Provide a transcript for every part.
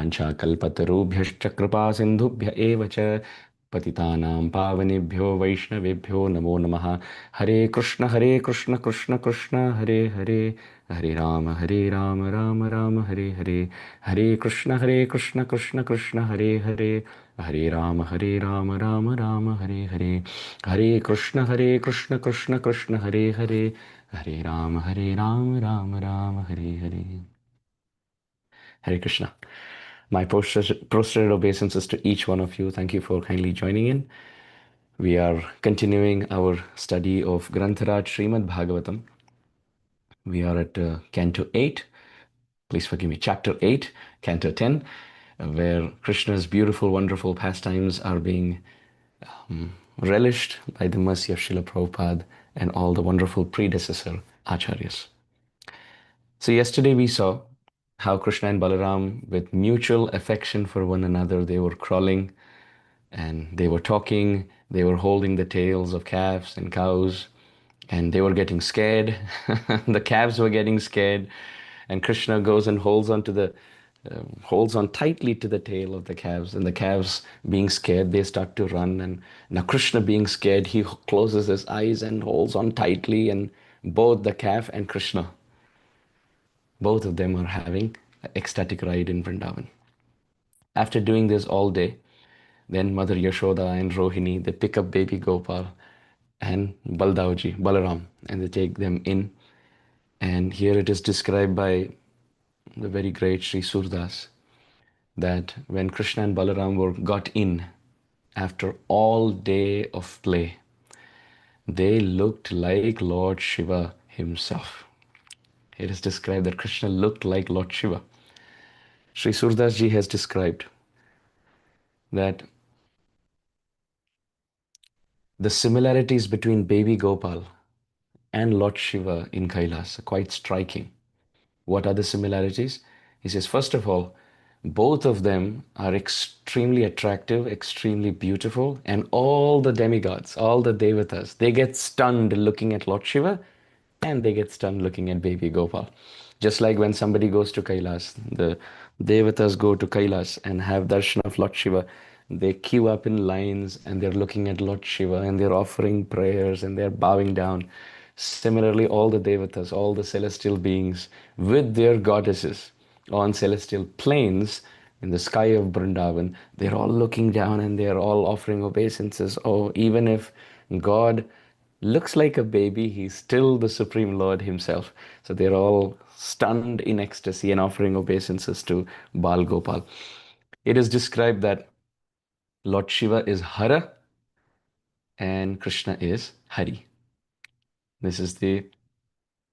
वाञ्छाकल्पतरुभ्यश्च कृपासिन्धुभ्य एव च पतितानां पावनेभ्यो वैष्णवेभ्यो नमो नमः। हरे कृष्ण कृष्ण कृष्ण हरे हरे, हरे राम राम राम हरे हरे, हरे कृष्ण कृष्ण कृष्ण हरे हरे, हरे राम राम राम हरे हरे, हरे कृष्ण कृष्ण कृष्ण हरे हरे, हरे Ram Ram Ram Hare Hare. Hare Krishna. My prostrated obeisances to each one of you. Thank you for kindly joining in. We are continuing our study of Grantharaj Srimad Bhagavatam. We are at Canto 8. Please forgive me, Chapter 8, Canto 10, where Krishna's beautiful, wonderful pastimes are being relished by the mercy of Srila Prabhupada and all the wonderful predecessor acharyas. So yesterday we saw how Krishna and Balaram, with mutual affection for one another, they were crawling and they were talking, they were holding the tails of calves and cows, and they were getting scared. The calves were getting scared, and Krishna goes and holds on tightly to the tail of the calves, and the calves, being scared, they start to run. And now Krishna, being scared, he closes his eyes and holds on tightly, and both the calf and Krishna, both of them are having an ecstatic ride in Vrindavan. After doing this all day, then Mother Yashoda and Rohini, they pick up baby Gopal and Balaram, and they take them in. And here it is described by the very great Sri Surdas that when Krishna and Balaram got in after all day of play, they looked like Lord Shiva himself. It is described that Krishna looked like Lord Shiva. Sri Surdas ji has described that the similarities between baby Gopal and Lord Shiva in Kailas are quite striking. What are the similarities? He says, first of all, both of them are extremely attractive, extremely beautiful, and all the demigods, all the devatas, they get stunned looking at Lord Shiva, and they get stunned looking at baby Gopal. Just like when somebody goes to Kailas, the devatas go to Kailas and have darshan of Lord Shiva, they queue up in lines and they're looking at Lord Shiva and they're offering prayers and they're bowing down. Similarly, all the devatas, all the celestial beings with their goddesses on celestial planes in the sky of Vrindavan, they're all looking down and they're all offering obeisances. Oh, even if God looks like a baby, he's still the Supreme Lord himself. So they're all stunned in ecstasy and offering obeisances to Bal Gopal. It is described that Lord Shiva is Hara and Krishna is Hari. This is the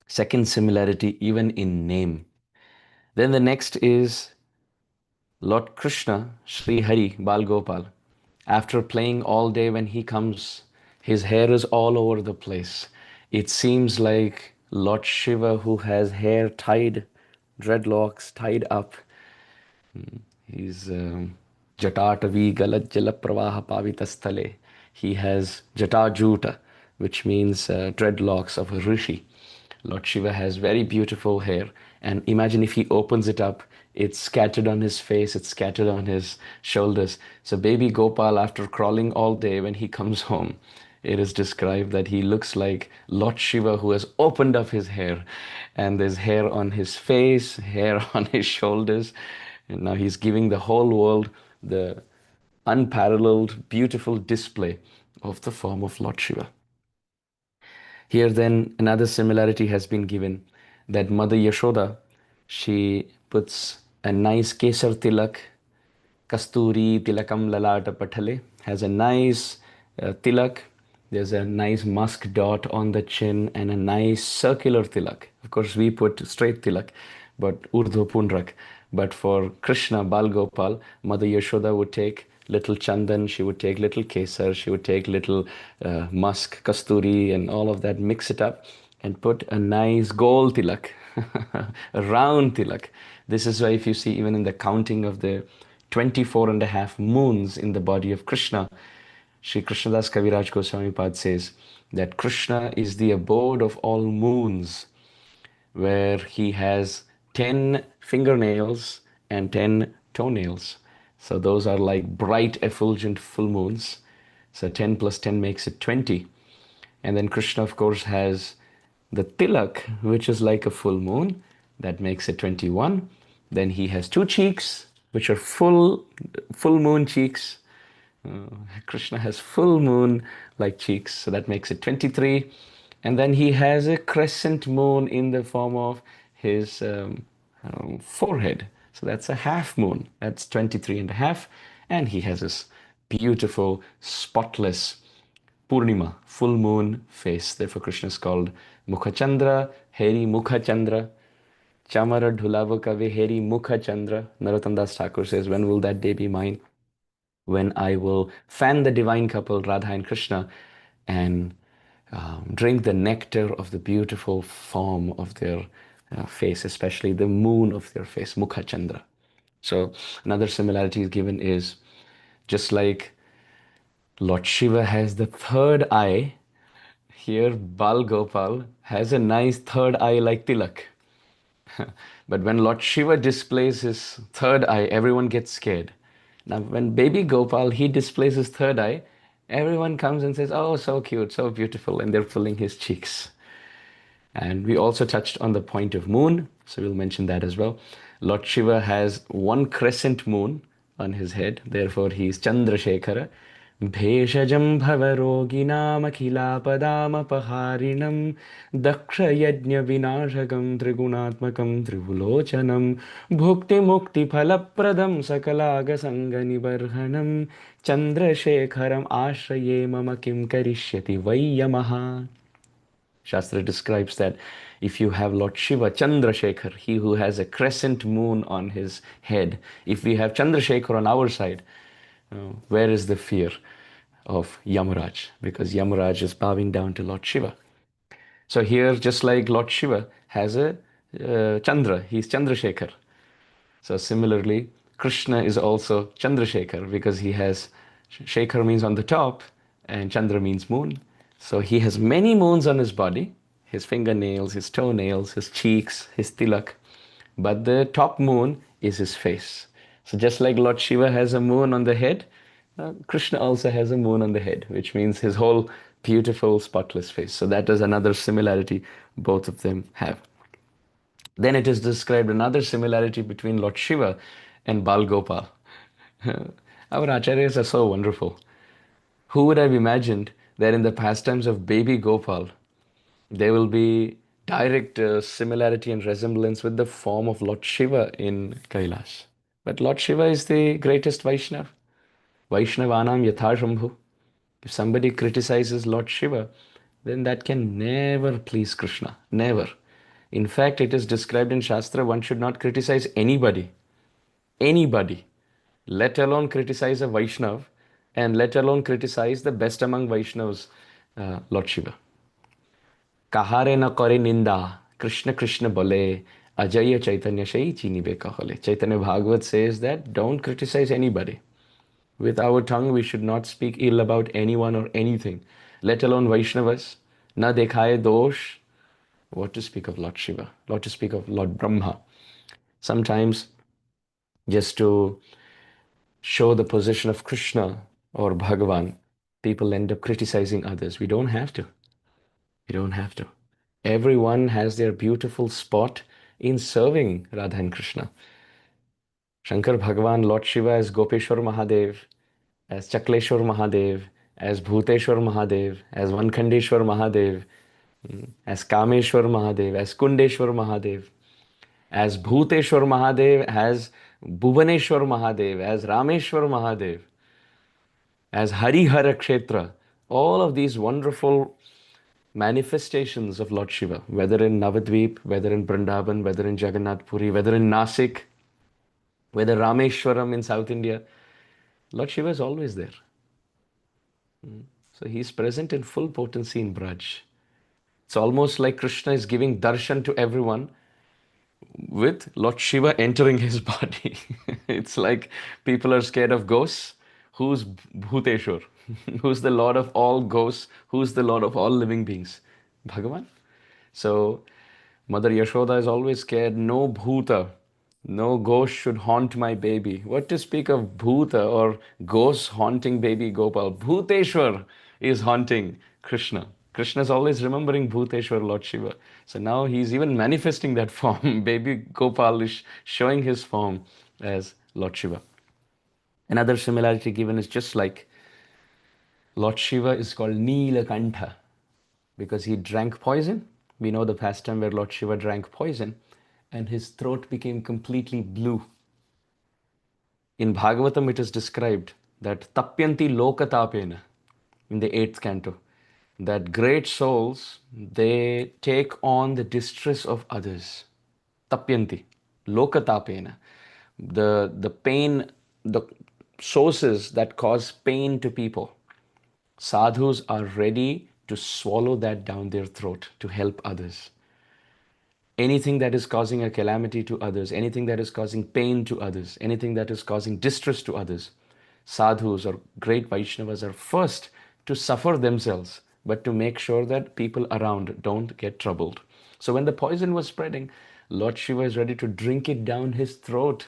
second similarity, even in name. Then the next is Lord Krishna, Sri Hari, Bal Gopal. After playing all day, when he comes, his hair is all over the place. It seems like Lord Shiva, who has hair tied, dreadlocks tied up. He's Jatatavi Galat Jala Pravaha Pavitastale. He has Jatajuta, which means dreadlocks of a rishi. Lord Shiva has very beautiful hair. And imagine if he opens it up, it's scattered on his face, it's scattered on his shoulders. So baby Gopal, after crawling all day, when he comes home, it is described that he looks like Lord Shiva who has opened up his hair. And there's hair on his face, hair on his shoulders. And now he's giving the whole world the unparalleled, beautiful display of the form of Lord Shiva. Here then another similarity has been given that Mother Yashoda, she puts a nice kesar tilak, kasturi tilakam lalata patale, has a nice tilak. There's a nice musk dot on the chin and a nice circular tilak. Of course, we put straight tilak, but urdhva punrak. But for Krishna, Bal Gopal, Mother Yashoda would take little chandan, she would take little kesar, she would take little musk, kasturi, and all of that, mix it up and put a nice gold tilak, a round tilak. This is why if you see even in the counting of the 24 and a half moons in the body of Krishna, Sri Krishnadas Kaviraj Goswami Pad says that Krishna is the abode of all moons, where he has 10 fingernails and 10 toenails. So those are like bright, effulgent full moons. So 10 plus 10 makes it 20. And then Krishna, of course, has the tilak, which is like a full moon. That makes it 21. Then he has two cheeks, which are full moon cheeks. Krishna has full moon like cheeks, so that makes it 23. And then he has a crescent moon in the form of his forehead. So that's a half moon. That's 23 and a half. And he has this beautiful, spotless Purnima, full moon face. Therefore, Krishna is called Mukhachandra, Heri Mukhachandra. Chamara Dhulava Kavi Heri Mukhachandra. Narottam Das Thakur says, when will that day be mine? When I will fan the divine couple, Radha and Krishna, and drink the nectar of the beautiful form of their face, especially the moon of their face, Mukha Chandra. So another similarity given is just like Lord Shiva has the third eye, here Bal Gopal has a nice third eye like Tilak. But when Lord Shiva displays his third eye, everyone gets scared. Now, when baby Gopal, he displays his third eye, everyone comes and says, oh, so cute, so beautiful, and they're pulling his cheeks. And we also touched on the point of moon, so we'll mention that as well. Lord Shiva has one crescent moon on his head, therefore he is Chandrasekhara. Bheshajam bhavaroginam akhilapadamapaharinam daksha yajna vinashakam trigunatmakam trivulochanam bhukti mukti phalapradam sakalaga sangani barhanam chandrasekharam ashraye mama kim karishyati vayyamaha. Shastra describes that if you have Lord Shiva, Chandrasekhar, he who has a crescent moon on his head, if we have Chandrasekhar on our side, where is the fear of Yamaraj? Because Yamaraj is bowing down to Lord Shiva. So here, just like Lord Shiva has a Chandra, he's Chandrasekhar. So similarly, Krishna is also Chandrasekhar because he has, Shekhar means on the top and Chandra means moon. So he has many moons on his body, his fingernails, his toenails, his cheeks, his tilak. But the top moon is his face. So just like Lord Shiva has a moon on the head, Krishna also has a moon on the head, which means his whole beautiful, spotless face. So that is another similarity both of them have. Then it is described another similarity between Lord Shiva and Bal Gopal. Our acharyas are so wonderful. Who would have imagined that in the pastimes of baby Gopal, there will be direct similarity and resemblance with the form of Lord Shiva in Kailash. But Lord Shiva is the greatest Vaishnav. Vaishnavanam Yathashambhu. If somebody criticizes Lord Shiva, then that can never please Krishna. Never. In fact, it is described in Shastra, one should not criticize anybody. Anybody. Let alone criticize a Vaishnav, and let alone criticize the best among Vaishnavas, Lord Shiva. Kahare na kare ninda, Krishna Krishna bole, Ajaya Chaitanya Shai Chini Bekahole. Chaitanya Bhagavat says that don't criticize anybody. With our tongue, we should not speak ill about anyone or anything, let alone Vaishnavas. Na dekhaye dosh. What to speak of Lord Shiva? What to speak of Lord Brahma? Sometimes, just to show the position of Krishna or Bhagavan, people end up criticizing others. We don't have to. We don't have to. Everyone has their beautiful spot in serving Radha and Krishna. Shankar Bhagavan, Lord Shiva as Gopeshwar Mahadev, as Chakleshwar Mahadev, as Bhuteshwar Mahadev, as Vankhandeshwar Mahadev, as Kameshwar Mahadev, as Kundeshwar Mahadev, as Bhuteshwar Mahadev, as Bhuvaneshwar Mahadev, as Rameshwar Mahadev, as Harihara Kshetra. All of these wonderful manifestations of Lord Shiva, whether in Navadvip, whether in Vrindavan, whether in Jagannath Puri, whether in Nasik, whether Rameshwaram in South India, Lord Shiva is always there. So he's present in full potency in Braj. It's almost like Krishna is giving darshan to everyone with Lord Shiva entering his body. It's like people are scared of ghosts. Who's Bhuteshwar? Who's the Lord of all ghosts? Who's the Lord of all living beings? Bhagavan. So Mother Yashoda is always scared. No Bhuta, No ghost should haunt my baby. What to speak of Bhuta or ghosts haunting baby Gopal? Bhuteshwar is haunting Krishna. Krishna is always remembering Bhuteshwar, Lord Shiva. So now he's even manifesting that form. Baby Gopal is showing his form as Lord Shiva. Another similarity given is just like Lord Shiva is called Neelakantha because he drank poison. We know the pastime where Lord Shiva drank poison and his throat became completely blue. In Bhagavatam, it is described that tapyanti lokatapena in the 8th canto, that great souls, they take on the distress of others. Tapyanti, lokatapena. The pain, the sources that cause pain to people. Sadhus are ready to swallow that down their throat to help others. Anything that is causing a calamity to others, anything that is causing pain to others, anything that is causing distress to others, sadhus or great Vaishnavas are first to suffer themselves, but to make sure that people around don't get troubled. So when the poison was spreading, Lord Shiva is ready to drink it down his throat.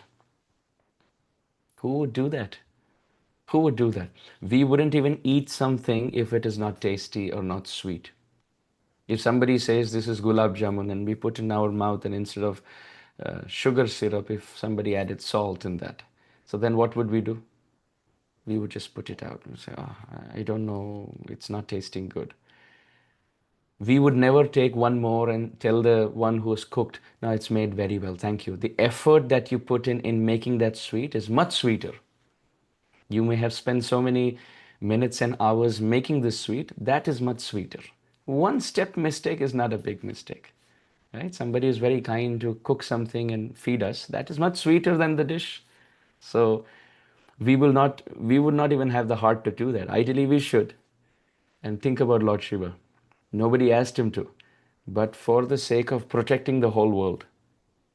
Who would do that? Who would do that? We wouldn't even eat something if it is not tasty or not sweet. If somebody says this is gulab jamun and we put in our mouth and instead of sugar syrup, if somebody added salt in that, so then what would we do? We would just put it out and say, oh, I don't know, it's not tasting good. We would never take one more and tell the one who's cooked, no, it's made very well, thank you. The effort that you put in making that sweet is much sweeter. You may have spent so many minutes and hours making this sweet, that is much sweeter. One step mistake is not a big mistake, right? Somebody is very kind to cook something and feed us, that is much sweeter than the dish. So we would not even have the heart to do that. Ideally we should. And think about Lord Shiva. Nobody asked him to, but for the sake of protecting the whole world,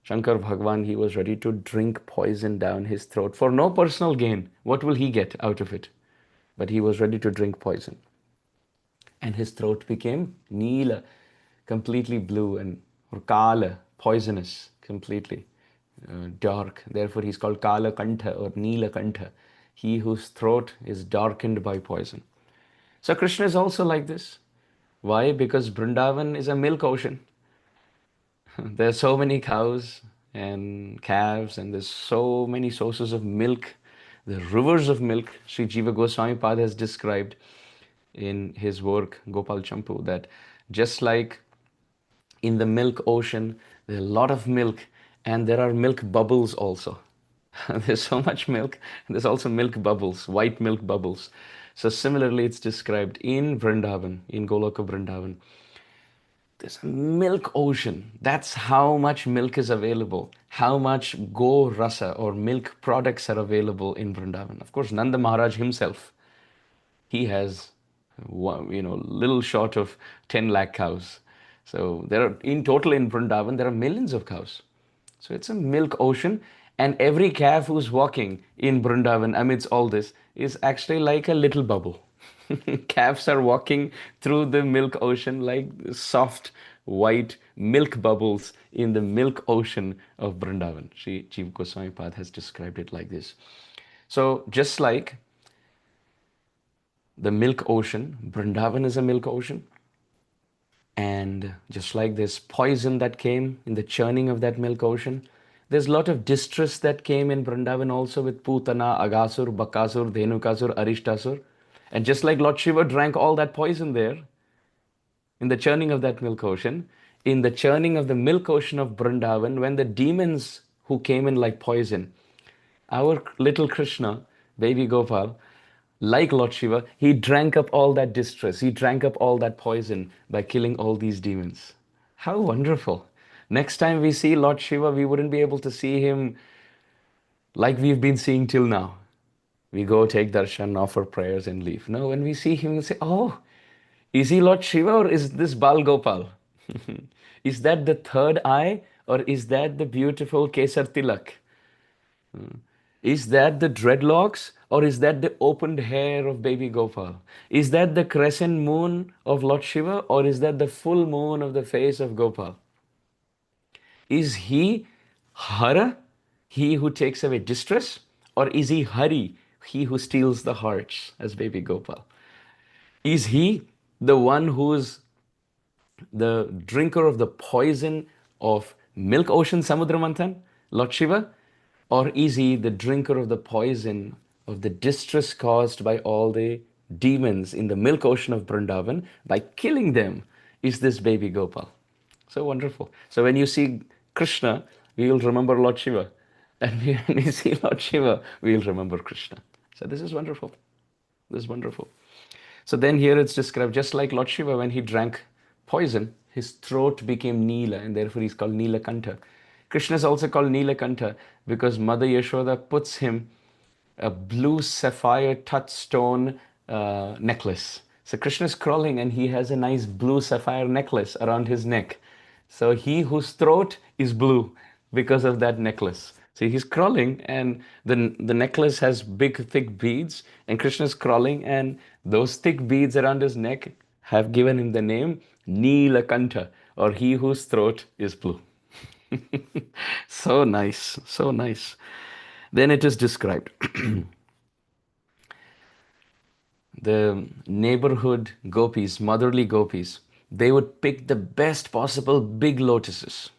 Shankar Bhagwan, he was ready to drink poison down his throat for no personal gain. What will he get out of it? But he was ready to drink poison. And his throat became Neela, completely blue, and or Kala, poisonous, completely dark. Therefore, he's called Kala Kantha or Neela Kantha, he whose throat is darkened by poison. So Krishna is also like this. Why? Because Vrindavan is a milk ocean. There are so many cows and calves, and there's so many sources of milk, the rivers of milk. Sri Jiva Goswami Pad has described in his work Gopal Champu that just like in the milk ocean, there's a lot of milk, and there are milk bubbles also. There's so much milk, and there's also milk bubbles, white milk bubbles. So similarly, it's described in Vrindavan, in Goloka Vrindavan. There's a milk ocean. That's how much milk is available, how much go rasa or milk products are available in Vrindavan. Of course, Nanda Maharaj himself, he has, little short of 10 lakh cows. So there are, in total in Vrindavan, there are millions of cows. So it's a milk ocean, and every calf who's walking in Vrindavan amidst all this is actually like a little bubble. Calves are walking through the milk ocean like soft white milk bubbles in the milk ocean of Vrindavan. Sri Jiva Goswami Pad has described it like this. So just like the milk ocean, Vrindavan is a milk ocean. And just like this poison that came in the churning of that milk ocean, there's a lot of distress that came in Vrindavan also with Putana, Agasur, Bakasur, Dhenukasur, Arishtasur. And just like Lord Shiva drank all that poison there, in the churning of that milk ocean, in the churning of the milk ocean of Vrindavan, when the demons who came in like poison, our little Krishna, baby Gopal, like Lord Shiva, he drank up all that distress. He drank up all that poison by killing all these demons. How wonderful. Next time we see Lord Shiva, we wouldn't be able to see him like we've been seeing till now. We go take darshan, offer prayers and leave. No, when we see him, we say, oh, is he Lord Shiva or is this Bal Gopal? Is that the third eye or is that the beautiful Kesar Tilak? Is that the dreadlocks or is that the opened hair of baby Gopal? Is that the crescent moon of Lord Shiva or is that the full moon of the face of Gopal? Is he Hara he who takes away distress, or is he Hari, he who steals the hearts as baby Gopal? Is he the one who's the drinker of the poison of milk ocean Samudra Manthan, Lord Shiva? Or is he the drinker of the poison of the distress caused by all the demons in the milk ocean of Vrindavan by killing them? Is this baby Gopal? So wonderful. So when you see Krishna, we will remember Lord Shiva. And when we see Lord Shiva, we will remember Krishna. So this is wonderful. This is wonderful. So then here it's described just like Lord Shiva, when he drank poison, his throat became Neela, and therefore he's called Neelakantha. Krishna is also called Neelakantha because Mother Yashoda puts him a blue sapphire touchstone necklace. So Krishna is crawling and he has a nice blue sapphire necklace around his neck. So he whose throat is blue because of that necklace. See, he's crawling and the necklace has big, thick beads, and Krishna is crawling, and those thick beads around his neck have given him the name Neelakantha, or he whose throat is blue. So nice, so nice. Then it is described. The neighborhood gopis, motherly gopis, they would pick the best possible big lotuses,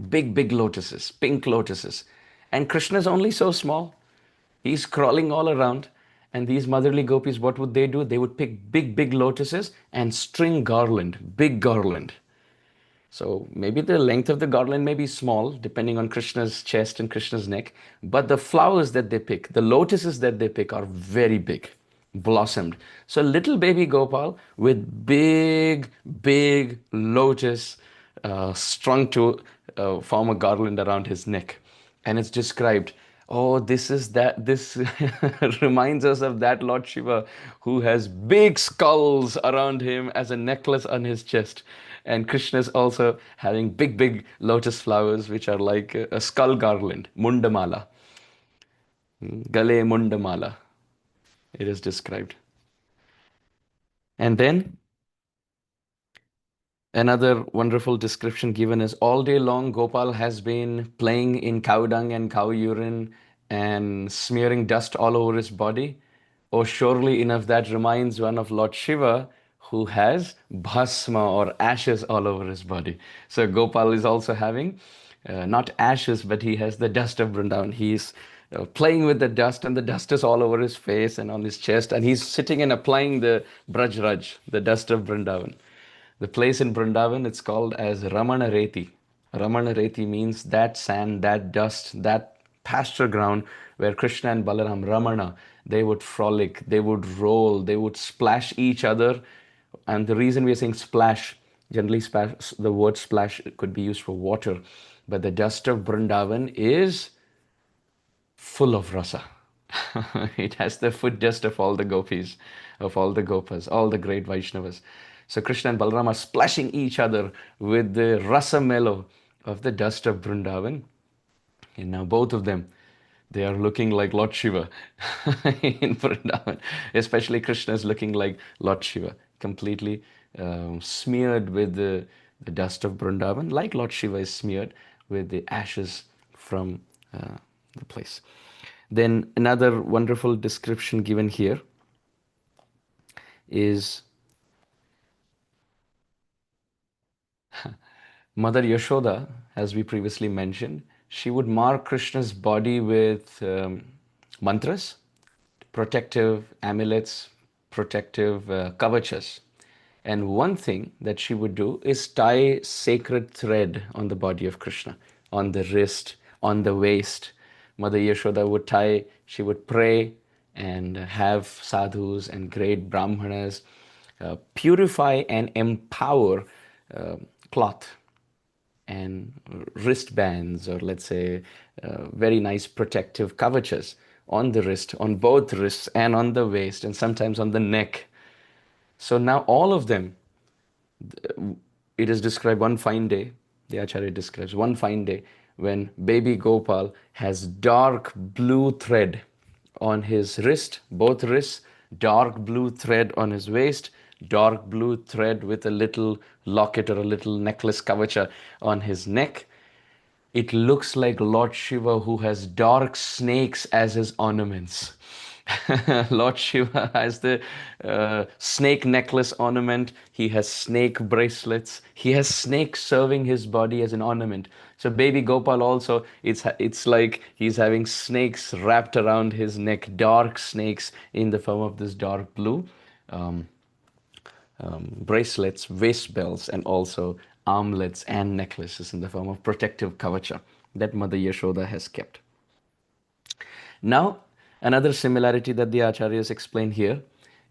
big lotuses, pink lotuses. And Krishna is only so small. He's crawling all around. And these motherly gopis, what would they do? They would pick big lotuses and string garland, big garland. So maybe the length of the garland may be small, depending on Krishna's chest and Krishna's neck, but the flowers that they pick, the lotuses that they pick, are very big, blossomed. So little baby Gopal with big lotus strung to form a garland around his neck. And it's described, oh, this reminds us of that Lord Shiva who has big skulls around him as a necklace on his chest. And Krishna is also having big lotus flowers, which are like a skull garland, mundamala. Gale mundamala, it is described. And then another wonderful description given is all day long Gopal has been playing in cow dung and cow urine and smearing dust all over his body. Oh, surely enough, that reminds one of Lord Shiva, who has bhasma or ashes all over his body. So Gopal is also having not ashes, but he has the dust of Vrindavan. He's playing with the dust, and the dust is all over his face and on his chest, and he's sitting and applying the Braj, the dust of Vrindavan. The place in Vrindavan, it's called as Ramana Reti. Ramana Reti means that sand, that dust, that pasture ground where Krishna and Balaram, Ramana, they would frolic, they would roll, they would splash each other. And the reason we are saying splash, generally the word splash could be used for water, but the dust of Vrindavan is full of rasa. It has the foot dust of all the gopis, of all the gopas, all the great Vaishnavas. So Krishna and Balaram are splashing each other with the rasa mellow of the dust of Vrindavan. And now both of them, they are looking like Lord Shiva in Vrindavan. Especially Krishna is looking like Lord Shiva, completely smeared with the dust of Vrindavan, like Lord Shiva is smeared with the ashes from the place. Then another wonderful description given here is Mother Yashoda, as we previously mentioned, she would mark Krishna's body with mantras, protective amulets, protective kavachas. And one thing that she would do is tie sacred thread on the body of Krishna, on the wrist, on the waist. Mother Yashoda would tie, she would pray and have sadhus and great brahmanas purify and empower cloth and wristbands, or let's say very nice protective kavachas on the wrist, on both wrists and on the waist, and sometimes on the neck. So now all of them, it is described one fine day, the Acharya describes one fine day when baby Gopal has dark blue thread on his wrist, both wrists, dark blue thread on his waist, dark blue thread with a little locket or a little necklace kavacha on his neck. it looks like Lord Shiva who has dark snakes as his ornaments. Lord Shiva has the snake necklace ornament. He has snake bracelets. He has snakes serving his body as an ornament. So baby Gopal also, it's like he's having snakes wrapped around his neck, dark snakes in the form of this dark blue. Um, Bracelets, waist belts, and also armlets and necklaces in the form of protective kavacha that Mother Yashoda has kept. Now, another similarity that the Acharyas explain here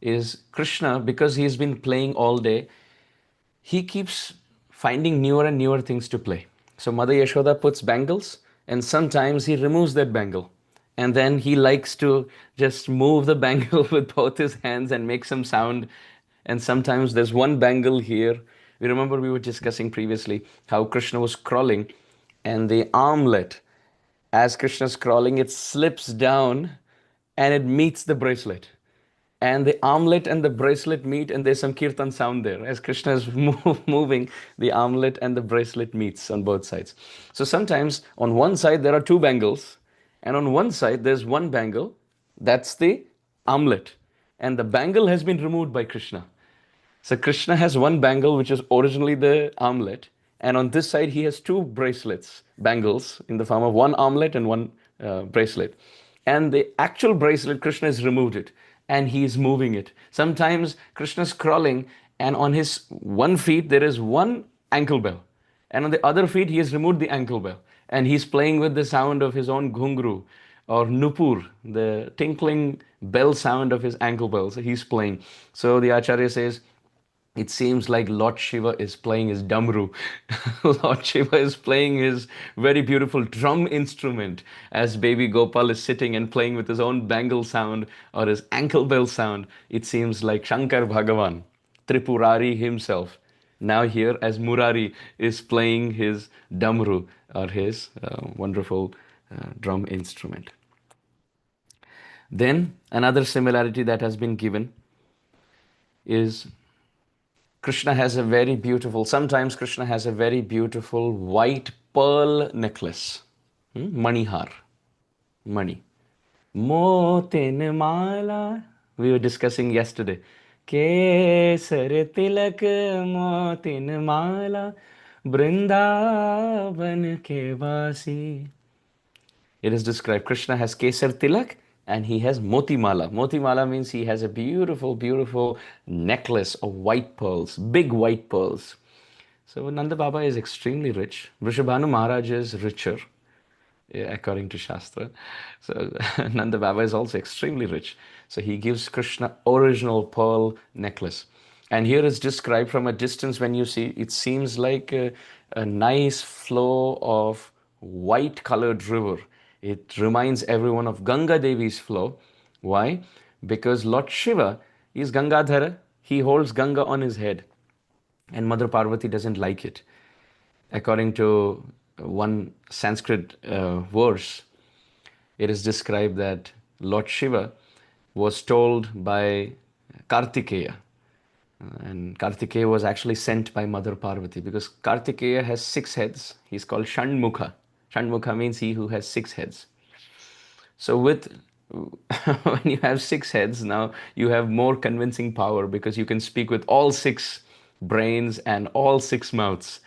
is Krishna, because he's been playing all day, he keeps finding newer and newer things to play. So Mother Yashoda puts bangles, and sometimes he removes that bangle. And then he likes to just move the bangle with both his hands and make some sound. And sometimes there's one bangle here. We remember we were discussing previously how Krishna was crawling, and the armlet, as Krishna's crawling, it slips down and it meets the bracelet. And the armlet and the bracelet meet, and there's some kirtan sound there. As Krishna is moving, the armlet and the bracelet meets on both sides. So sometimes on one side there are two bangles, and on one side there's one bangle, that's the armlet. And the bangle has been removed by Krishna. So Krishna has one bangle, which is originally the armlet, and on this side he has two bracelets, bangles, in the form of one armlet and one bracelet. And the actual bracelet, Krishna has removed it, and he is moving it. Sometimes Krishna is crawling, and on his one feet there is one ankle bell, and on the other feet he has removed the ankle bell, and he's playing with the sound of his own ghungru or nupur, the tinkling bell sound of his ankle bells. He's playing. So the Acharya says, it seems like Lord Shiva is playing his damru. Lord Shiva is playing his very beautiful drum instrument as baby Gopal is sitting and playing with his own bangle sound or his ankle bell sound. It seems like Shankar Bhagavan, Tripurari himself, now here as Murari is playing his damru or his wonderful drum instrument. Then another similarity that has been given is Krishna has a very beautiful, sometimes Krishna has a very beautiful white pearl necklace. Manihar. Mani. Motin mala. We were discussing yesterday. Kesar tilak motin mala. Brindavan ke vasi. It is described Krishna has Kesar Tilak and he has Moti Mala. Moti Mala means he has a beautiful, beautiful necklace of white pearls, big white pearls. So Nanda Baba is extremely rich. Vrishabhanu Maharaj is richer, according to Shastra. So Nanda Baba is also extremely rich. So he gives Krishna original pearl necklace. And here it's described from a distance when you see, it seems like a nice flow of white colored river. It reminds everyone of Ganga Devi's flow. Why? Because Lord Shiva is Gangadhara. He holds Ganga on his head. And Mother Parvati doesn't like it. According to one Sanskrit verse, it is described that Lord Shiva was told by Kartikeya, and Kartikeya was actually sent by Mother Parvati because Kartikeya has 6 heads. He's called Shanmukha. Shanmukha means he who has 6 heads. So with when you have 6 heads, now you have more convincing power because you can speak with all 6 brains and all 6 mouths.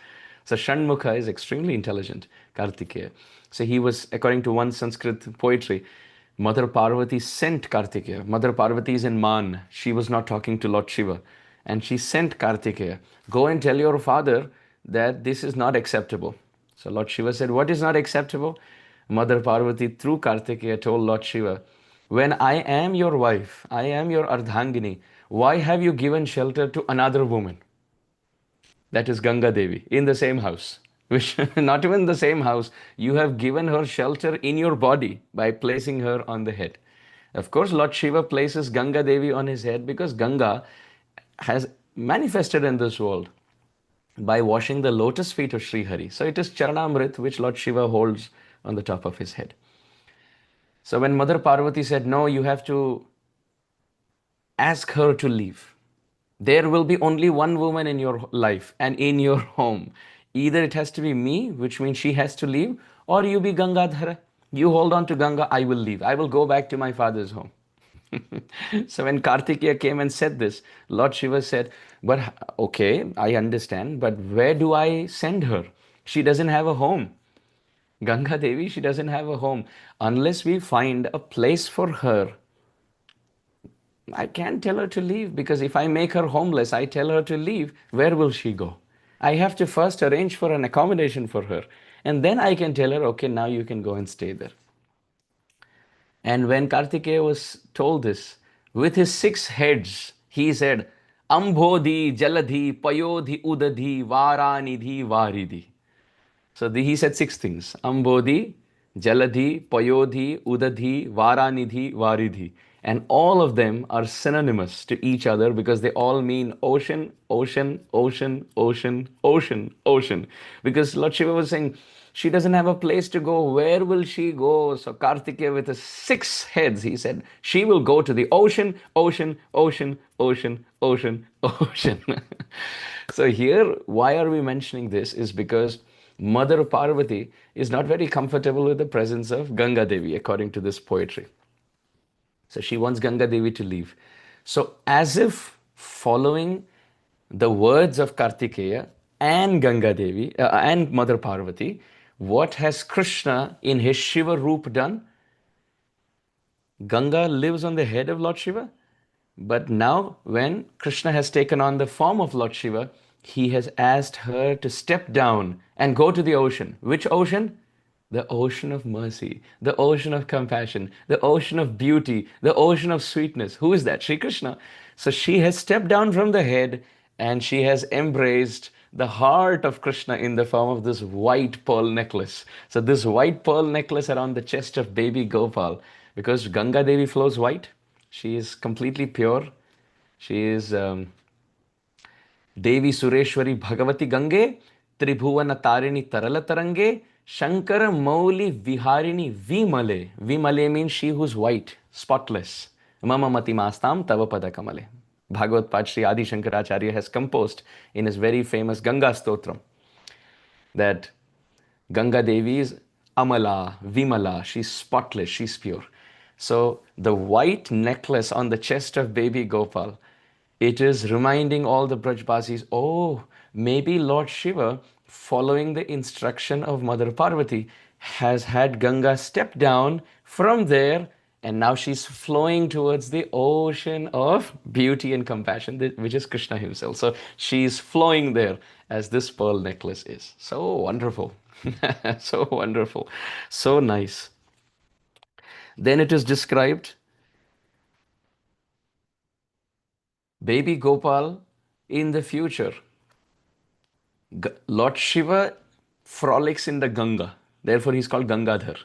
So Shanmukha is extremely intelligent, Kartikeya. So he was, according to one Sanskrit poetry, Mother Parvati sent Kartikeya. Mother Parvati is in Man. She was not talking to Lord Shiva. And she sent Kartikeya, go and tell your father that this is not acceptable. So Lord Shiva said, what is not acceptable? Mother Parvati through Kartikeya told Lord Shiva, when I am your wife, I am your Ardhangini, why have you given shelter to another woman? That is Ganga Devi, in the same house. Which, not even the same house, you have given her shelter in your body by placing her on the head. Of course, Lord Shiva places Ganga Devi on his head because Ganga has manifested in this world by washing the lotus feet of Sri Hari. So it is Charanamrit which Lord Shiva holds on the top of his head. So when Mother Parvati said, no, you have to ask her to leave. There will be only one woman in your life and in your home. Either it has to be me, which means she has to leave, or you be Gangadhara. You hold on to Ganga, I will leave. I will go back to my father's home. So when Kartikeya came and said this, Lord Shiva said, but okay, I understand, but where do I send her? She doesn't have a home. Ganga Devi, she doesn't have a home. Unless we find a place for her, I can't tell her to leave, because if I make her homeless, I tell her to leave, where will she go? I have to first arrange for an accommodation for her. And then I can tell her, okay, now you can go and stay there. And when Kartikeya was told this, with his 6 heads, he said, Ambodhi, Jaladhi, Payodhi, Udadhi, Varanidhi, Varidhi. So he said 6 things. Ambodhi, Jaladhi, Payodhi, Udadhi, Varanidhi, Varidhi. And all of them are synonymous to each other because they all mean ocean, ocean, ocean, ocean, ocean, ocean. Because Lord Shiva was saying, she doesn't have a place to go. Where will she go? So Kartikeya with his 6 heads, he said, she will go to the ocean, ocean, ocean, ocean, ocean, ocean. So here, why are we mentioning this? Is because Mother Parvati is not very comfortable with the presence of Ganga Devi, according to this poetry. So she wants Ganga Devi to leave. So as if following the words of Kartikeya and Ganga Devi and Mother Parvati, what has Krishna in his Shiva Roop done? Ganga lives on the head of Lord Shiva. But now, when Krishna has taken on the form of Lord Shiva, he has asked her to step down and go to the ocean. Which ocean? The ocean of mercy, the ocean of compassion, the ocean of beauty, the ocean of sweetness. Who is that? Sri Krishna. So she has stepped down from the head and she has embraced the heart of Krishna in the form of this white pearl necklace. So this white pearl necklace around the chest of baby Gopal, because Ganga Devi flows white. She is completely pure. She is Devi Sureshwari Bhagavati Gange, Tribhuvana Tarini Tarala Tarange, Shankara Mauli Viharini Vimale. Vimale means she who's white, spotless. Mama Mati Mastam Tava Pada Kamale. Bhagavad Pad Sri Adi Shankaracharya has composed in his very famous Ganga Stotram that Ganga Devi is Amala, Vimala, she's spotless, she's pure. So the white necklace on the chest of baby Gopal, it is reminding all the Brajbasis, oh, maybe Lord Shiva, following the instruction of Mother Parvati, has had Ganga step down from there and now she's flowing towards the ocean of beauty and compassion, which is Krishna himself. So she's flowing there as this pearl necklace is. So wonderful. So wonderful. So nice. Then it is described baby Gopal in the future. Lord Shiva frolics in the Ganga. Therefore, he's called Gangadhar.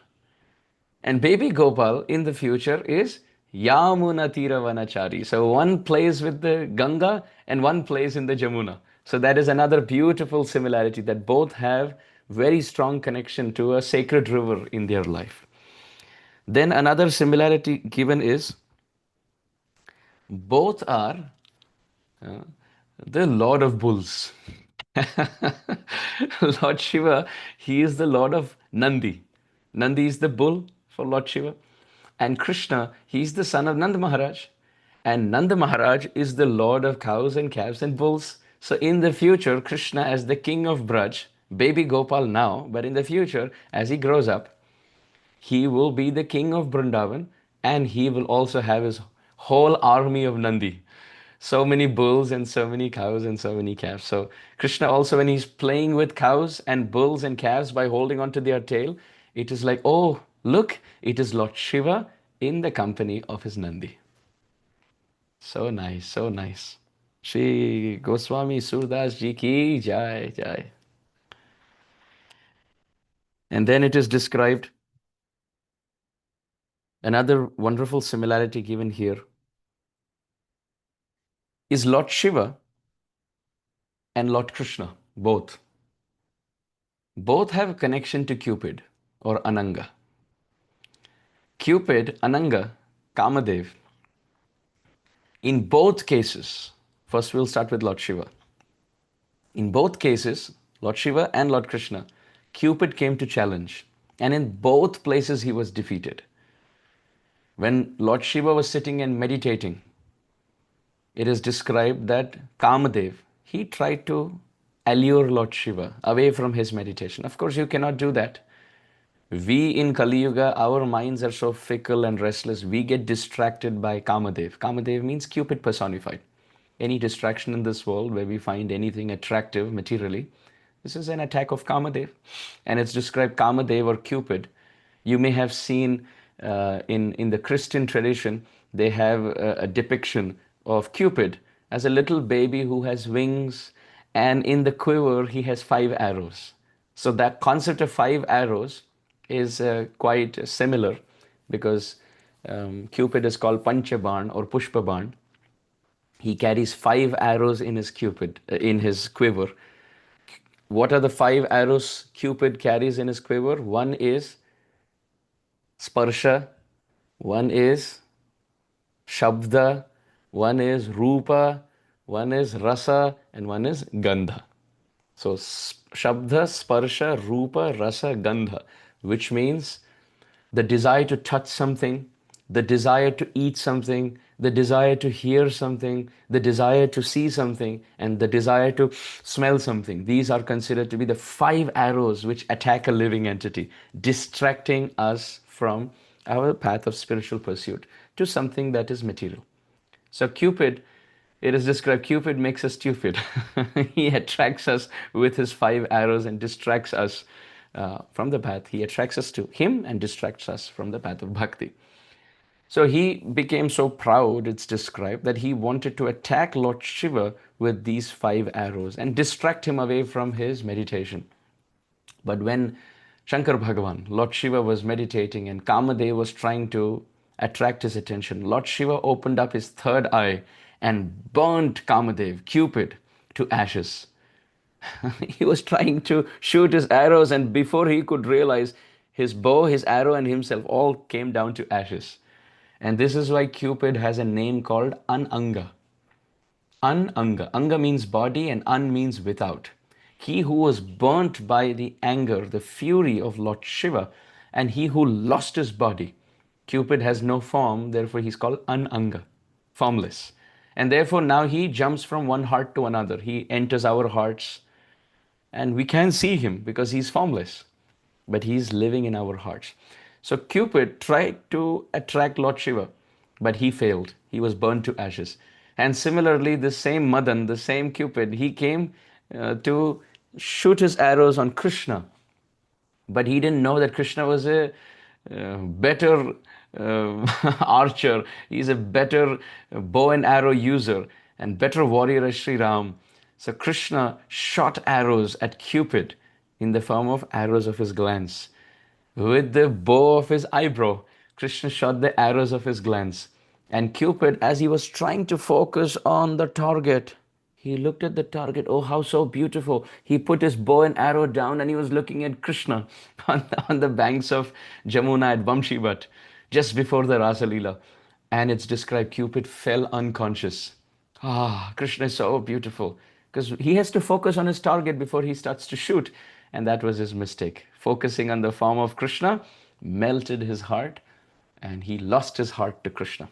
And baby Gopal in the future is Yamuna Tiravanachari. So one plays with the Ganga and one plays in the Jamuna. So that is another beautiful similarity that both have very strong connection to a sacred river in their life. Then another similarity given is both are uh, the Lord of Bulls. Lord Shiva, he is the Lord of Nandi. Nandi is the bull for Lord Shiva. And Krishna, he is the son of Nanda Maharaj. And Nanda Maharaj is the Lord of cows and calves and bulls. So in the future, Krishna as the king of Braj, baby Gopal now, but in the future, as he grows up, he will be the king of Vrindavan and he will also have his whole army of Nandi. So many bulls and so many cows and so many calves. So Krishna also, when he's playing with cows and bulls and calves by holding onto their tail, it is like, oh, look, it is Lord Shiva in the company of his Nandi. So nice, so nice. Shri Goswami Surdas Ji ki jai, jai. And then it is described, another wonderful similarity given here is Lord Shiva and Lord Krishna, both. Both have a connection to Cupid or Ananga. Cupid, Ananga, Kamadev. In both cases, first we'll start with Lord Shiva. In both cases, Lord Shiva and Lord Krishna, Cupid came to challenge. And in both places he was defeated. When Lord Shiva was sitting and meditating, it is described that Kamadev, he tried to allure Lord Shiva away from his meditation. Of course, you cannot do that. We in Kali Yuga, our minds are so fickle and restless, we get distracted by Kamadev. Kamadev means Cupid personified. Any distraction in this world where we find anything attractive materially, this is an attack of Kamadev. And it's described Kamadev or Cupid. You may have seen in the Christian tradition, they have a depiction of Cupid as a little baby who has wings, and in the quiver he has 5 arrows. So that concept of 5 arrows is quite similar, because Cupid is called Panchaban or Pushpaban. He carries 5 arrows in his in his quiver. What are the 5 arrows Cupid carries in his quiver? One is sparsha, one is shabda, one is rupa, one is rasa, and one is gandha. So shabda, sparsha, rupa, rasa, gandha, which means the desire to touch something, the desire to eat something, the desire to hear something, the desire to see something, and the desire to smell something. These are considered to be the 5 arrows which attack a living entity, distracting us from our path of spiritual pursuit to something that is material. So Cupid, it is described, Cupid makes us stupid. He attracts us with his 5 arrows and distracts us from the path. He attracts us to him and distracts us from the path of bhakti. So he became so proud, it's described, that he wanted to attack Lord Shiva with these 5 arrows and distract him away from his meditation. But when Shankar Bhagavan, Lord Shiva, was meditating and Kamadev was trying to attract his attention, Lord Shiva opened up his third eye and burnt Kamadev, Cupid, to ashes. He was trying to shoot his arrows, and before he could realize, his bow, his arrow, and himself all came down to ashes. And this is why Cupid has a name called Ananga. Ananga. Anga means body and An means without. He who was burnt by the anger, the fury of Lord Shiva, and he who lost his body. Cupid has no form, therefore he's called Ananga, formless. And therefore now he jumps from one heart to another. He enters our hearts and we can't see him because he's formless, but he's living in our hearts. So Cupid tried to attract Lord Shiva, but he failed. He was burned to ashes. And similarly, the same Madan, the same Cupid, he came to shoot his arrows on Krishna, but he didn't know that Krishna was a better archer. He's a better bow and arrow user and better warrior as Sri Ram. So Krishna shot arrows at Cupid in the form of arrows of his glance. With the bow of his eyebrow, Krishna shot the arrows of his glance. And Cupid, as he was trying to focus on the target, he looked at the target. Oh, how so beautiful. He put his bow and arrow down and he was looking at Krishna on the banks of Jamuna at Vamshivat, just before the Rasa Leela. And it's described Cupid fell unconscious. Ah, Krishna is so beautiful. Because he has to focus on his target before he starts to shoot. And that was his mistake. Focusing on the form of Krishna melted his heart and he lost his heart to Krishna.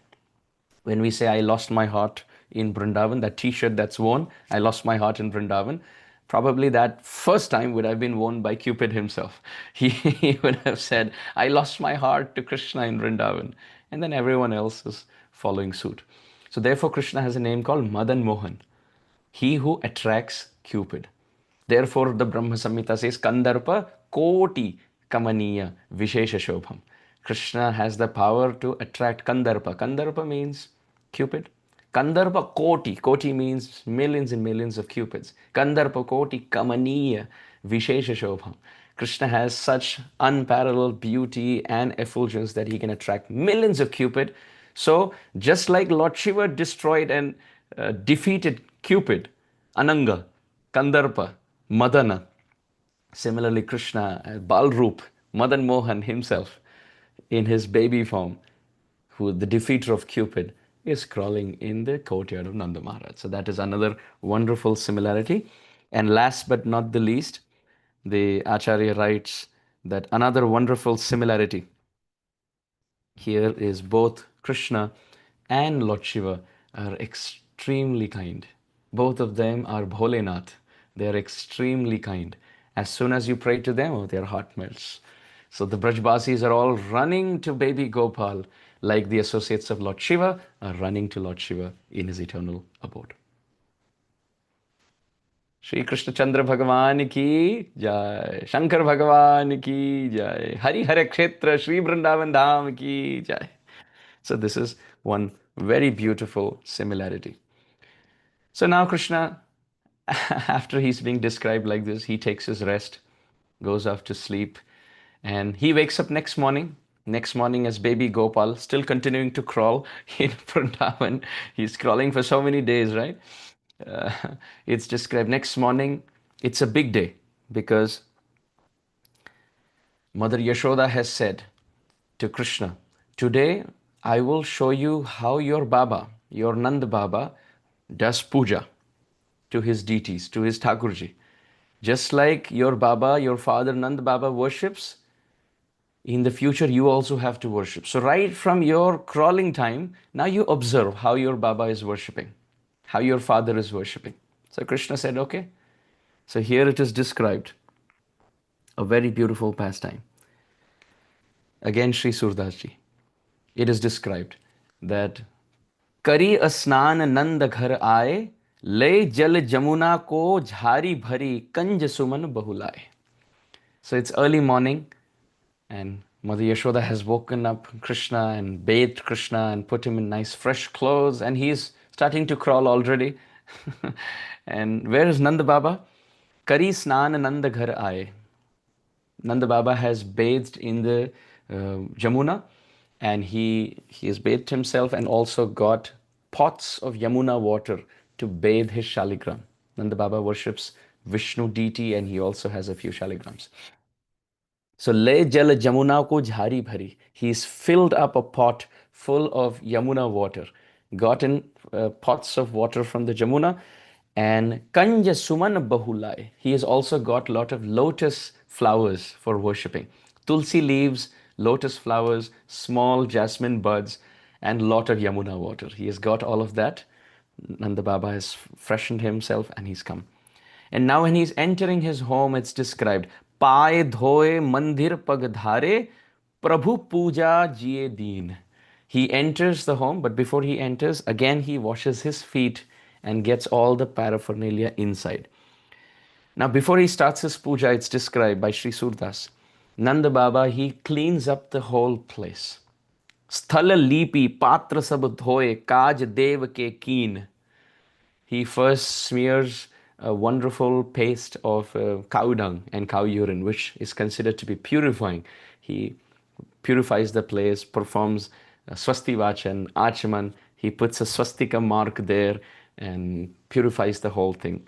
When we say, I lost my heart in Vrindavan, that t-shirt that's worn, I lost my heart in Vrindavan, probably that first time would have been worn by Cupid himself. He would have said, I lost my heart to Krishna in Vrindavan. And then everyone else is following suit. So therefore Krishna has a name called Madan Mohan, he who attracts Cupid. Therefore the Brahma Samhita says, Kandarpa Koti Kamaniya Vishesha Shobham. Krishna has the power to attract Kandarpa. Kandarpa means Cupid. Kandarpa Koti. Koti means millions and millions of Cupids. Kandarpa Koti Kamaniya Vishesha Shobham. Krishna has such unparalleled beauty and effulgence that he can attract millions of Cupid. So just like Lord Shiva destroyed and defeated Cupid, Ananga, Kandarpa, Madana, similarly Krishna, Balrup, Madan Mohan himself, in his baby form, who the defeater of Cupid, is crawling in the courtyard of Nanda Maharaj. So that is another wonderful similarity. And last but not the least, the Acharya writes that another wonderful similarity here is both Krishna and Lord Shiva are extremely kind. Both of them are Bholenath. They are extremely kind. As soon as you pray to them, oh, their heart melts. So the Brajbasis are all running to baby Gopal, like the associates of Lord Shiva are running to Lord Shiva in his eternal abode. Shri Krishna Chandra Bhagavan ki jai, Shankar Bhagavan ki jai, Hari Hare Kshetra Shri Vrindavan Dham ki jai. So this is one very beautiful similarity. So now Krishna, after he's being described like this, he takes his rest, goes off to sleep, and he wakes up next morning. Next morning as baby Gopal, still continuing to crawl in Vrindavan. He's crawling for so many days, right? Uh, it's described next morning. It's a big day because Mother Yashoda has said to Krishna, today I will show you how your Baba, your Nanda Baba, does puja to his deities, to his Thakurji. Just like your Baba, your father Nanda Baba worships, in the future you also have to worship. So right from your crawling time, now you observe how your Baba is worshipping, how your father is worshipping. So Krishna said, okay. So here it is described, a very beautiful pastime. Again, Sri Surdas Ji. It is described that करी स्नान नंद घर आए ले जल जमुना को झारी भरी कंज सुमन बहुलाए. So it's early morning and Mother Yashoda has woken up Krishna and bathed Krishna and put him in nice fresh clothes and he's starting to crawl already. And where is Nanda Baba? Kari snan Nanda ghar aaye. Nanda Baba has bathed in the Jamuna and he has bathed himself and also got pots of Yamuna water to bathe his Shaligram. Nanda Baba worships Vishnu deity and he also has a few Shaligrams. So le jal Jamuna ko jhari bhari. He's filled up a pot full of Yamuna water, gotten pots of water from the Jamuna, and Kanja Suman Bahulai. He has also got a lot of lotus flowers for worshipping. Tulsi leaves, lotus flowers, small jasmine buds, and lot of Yamuna water. He has got all of that. Nanda Baba has freshened himself and he's come. And now when he's entering his home, it's described, Paye dhoye mandir pagdhare, Prabhu puja jiye deen. He enters the home, but before he enters, again he washes his feet and gets all the paraphernalia inside. Now before he starts his puja, it's described by Sri Surdas. Nanda Baba, he cleans up the whole place. Sthala lipi patra sab dhoye, kaj dev ke keen. He first smears a wonderful paste of cow dung and cow urine, which is considered to be purifying. He purifies the place, performs swasti vachan, achaman. He puts a swastika mark there and purifies the whole thing.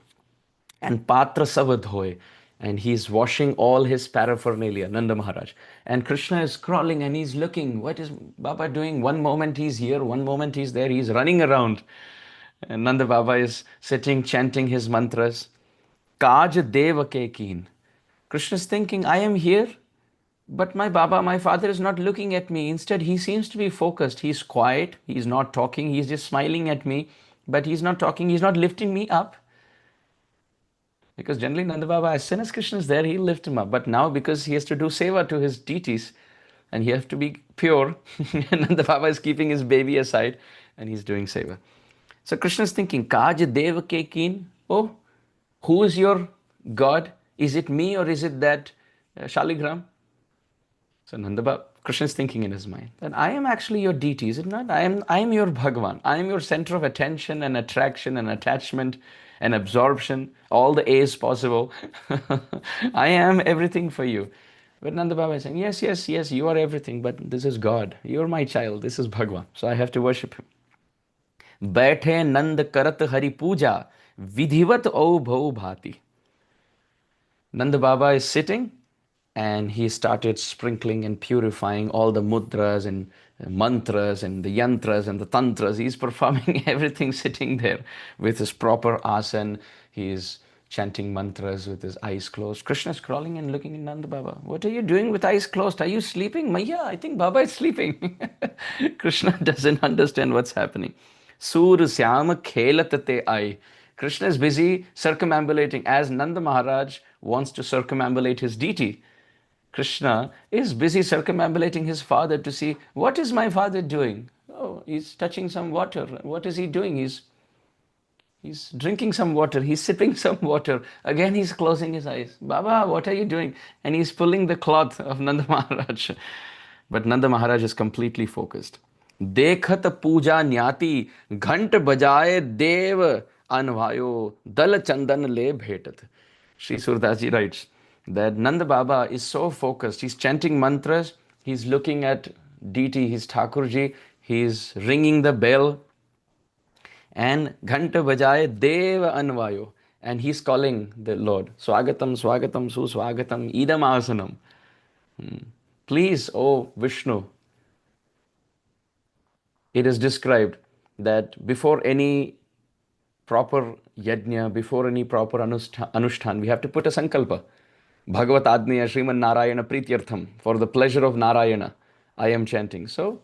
And patra savadhoy, and he's washing all his paraphernalia, Nanda Maharaj. And Krishna is crawling and he's looking, what is Baba doing? One moment he's here, one moment he's there, he's running around. And Nanda Baba is sitting, chanting his mantras. Kaj deva ke keen. Krishna is thinking, I am here, but my Baba, my father is not looking at me. Instead, he seems to be focused. He's quiet, he's not talking, he's just smiling at me, but he's not talking, he's not lifting me up. Because generally Nanda Baba, as soon as Krishna is there, he'll lift him up. But now because he has to do seva to his deities and he has to be pure, Nanda Baba is keeping his baby aside and he's doing seva. So Krishna is thinking, Kaj Deva ke keen? Oh, who is your God? Is it me or is it that Shaligram? So Nanda Baba, Krishna is thinking in his mind that I am actually your deity, is it not? I am your Bhagavan. I am your center of attention and attraction and attachment and absorption, all the A's possible. I am everything for you. But Nanda Baba is saying, yes, yes, yes, you are everything, but this is God. You are my child. This is Bhagavan. So I have to worship him. बैठे नंद करत हरि पूजा विधिवत औ भौ भाति. Nanda Baba is sitting and he started sprinkling and purifying all the mudras and mantras and the yantras and the tantras. He's performing everything sitting there with his proper asan. He's chanting mantras with his eyes closed. Krishna is crawling and looking at Nanda Baba. What are you doing with eyes closed? Are you sleeping? Maya, I think Baba is sleeping. Krishna doesn't understand what's happening. Sur Syama Khelatate Ai. Krishna is busy circumambulating as Nanda Maharaj wants to circumambulate his deity. Krishna is busy circumambulating his father to see, what is my father doing? Oh, he's touching some water. What is he doing? He's drinking some water. He's sipping some water. Again, he's closing his eyes. Baba, what are you doing? And he's pulling the cloth of Nanda Maharaj. But Nanda Maharaj is completely focused. Dekhat puja nyati ghant bajaye dev anvayo dal chandan le bhetat. Sri Surdas Ji writes that Nanda Baba is so focused. He's chanting mantras. He's looking at deity, his Thakurji. He's ringing the bell. And Ghanta Bajaye Deva Anvayo. And he's calling the Lord. Swagatam, Swagatam, Suswagatam, Idam Asanam. Please, O Vishnu. It is described that before any proper yajna, before any proper anushtan, we have to put a sankalpa. Bhagavat Adniya Sriman Narayana Prityartham. For the pleasure of Narayana, I am chanting. So,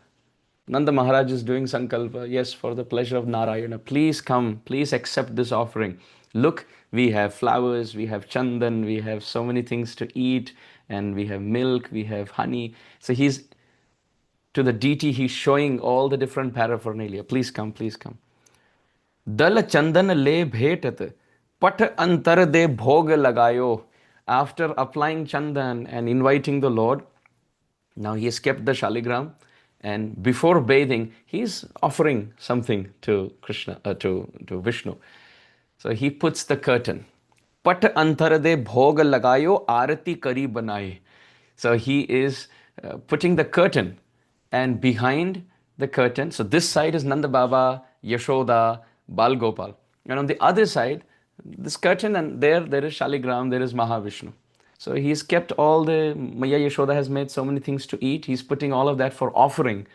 Nanda Maharaj is doing sankalpa. Yes, for the pleasure of Narayana. Please come. Please accept this offering. Look, we have flowers, we have chandan, we have so many things to eat, and we have milk, we have honey. So he's, to the deity, he's showing all the different paraphernalia. Please come, please come. Dal chandan le bhetat, pat antar de bhog lagayo. After applying chandan and inviting the Lord, now he has kept the Shaligram. And before bathing, he's offering something to Krishna, to Vishnu. So he puts the curtain. Pat antarade bhoga lagayo arati kari banai. So he is putting the curtain, and behind the curtain, so this side is Nanda Baba, Yashoda, Bal Gopal. And on the other side, this curtain, and there is Shaligram, there is Mahavishnu. So he's kept all the, Maya Yashoda has made so many things to eat. He's putting all of that for offering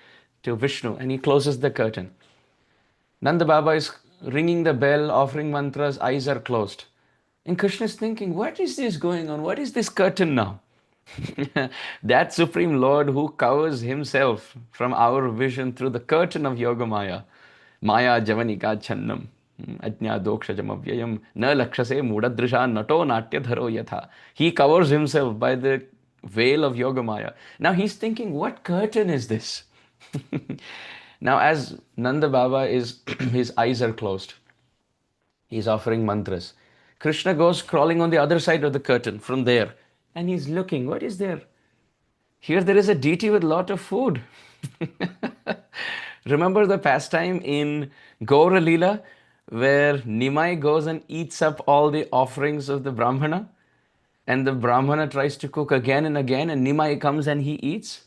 to Vishnu, and he closes the curtain. Nanda Baba is ringing the bell, offering mantras, eyes are closed. And Krishna is thinking, what is this going on? What is this curtain now? That Supreme Lord who covers himself from our vision through the curtain of Yoga Maya. Maya Javanika Channam. Ajna dokshajam avyayam na lakshase mudadrisha nato natyadharo yatha. He covers himself by the veil of Yoga Maya. Now he's thinking, what curtain is this? Now as Nanda Baba is, his eyes are closed. He's offering mantras. Krishna goes crawling on the other side of the curtain from there. And he's looking, what is there? Here there is a deity with a lot of food. Remember the pastime in Gaura Leela, where Nimai goes and eats up all the offerings of the Brahmana, and the Brahmana tries to cook again and again, and Nimai comes and he eats.